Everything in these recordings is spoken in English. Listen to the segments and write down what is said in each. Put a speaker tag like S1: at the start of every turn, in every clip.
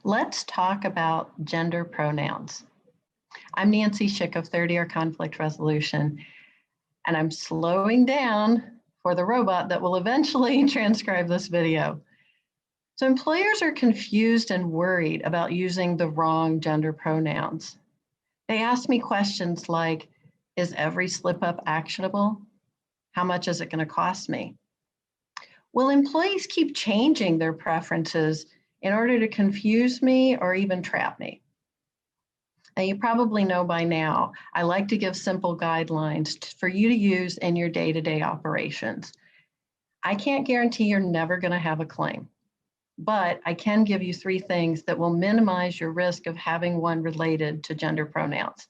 S1: Let's talk about gender pronouns. I'm Nancy Schick of 30-Year Conflict Resolution, and I'm slowing down for the robot that will eventually transcribe this video. So employers are confused and worried about using the wrong gender pronouns. They ask me questions like, is every slip up actionable? How much is it going to cost me? Will employees keep changing their preferences in order to confuse me or even trap me? Now, you probably know by now, I like to give simple guidelines for you to use in your day-to-day operations. I can't guarantee you're never going to have a claim, but I can give you 3 things that will minimize your risk of having one related to gender pronouns.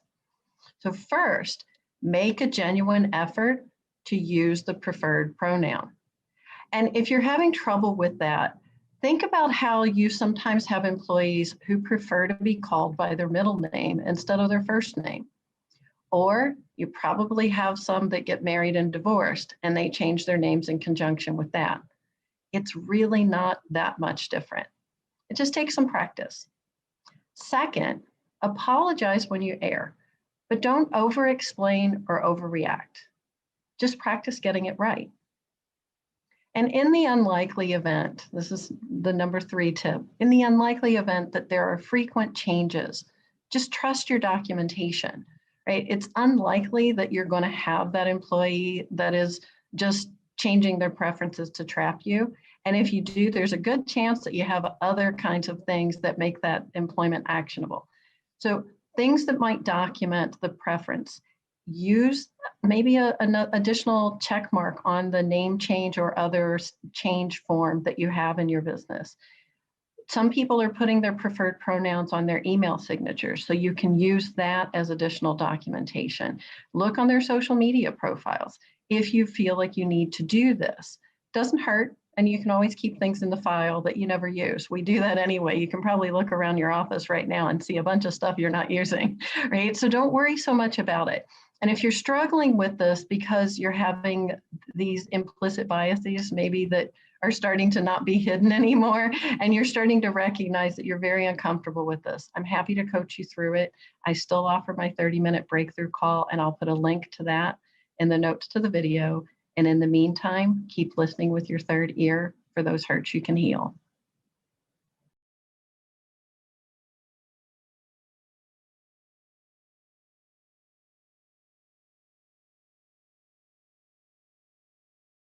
S1: So first, make a genuine effort to use the preferred pronoun. And if you're having trouble with that, think about how you sometimes have employees who prefer to be called by their middle name instead of their first name. Or you probably have some that get married and divorced and they change their names in conjunction with that. It's really not that much different. It just takes some practice. Second, apologize when you err, but don't over-explain or overreact. Just practice getting it right. And in the unlikely event, this is the number 3 tip, in the unlikely event that there are frequent changes, just trust your documentation, right? It's unlikely that you're going to have that employee that is just changing their preferences to trap you. And if you do, there's a good chance that you have other kinds of things that make that employment actionable. So things that might document the preference. Use maybe an additional check mark on the name change or other change form that you have in your business. Some people are putting their preferred pronouns on their email signatures, so you can use that as additional documentation. Look on their social media profiles if you feel like you need to do this. Doesn't hurt, and you can always keep things in the file that you never use. We do that anyway. You can probably look around your office right now and see a bunch of stuff you're not using, right? So don't worry so much about it. And if you're struggling with this because you're having these implicit biases, maybe that are starting to not be hidden anymore, and you're starting to recognize that you're very uncomfortable with this, I'm happy to coach you through it. I still offer my 30-minute breakthrough call, and I'll put a link to that in the notes to the video. And in the meantime, keep listening with your third ear for those hurts you can heal.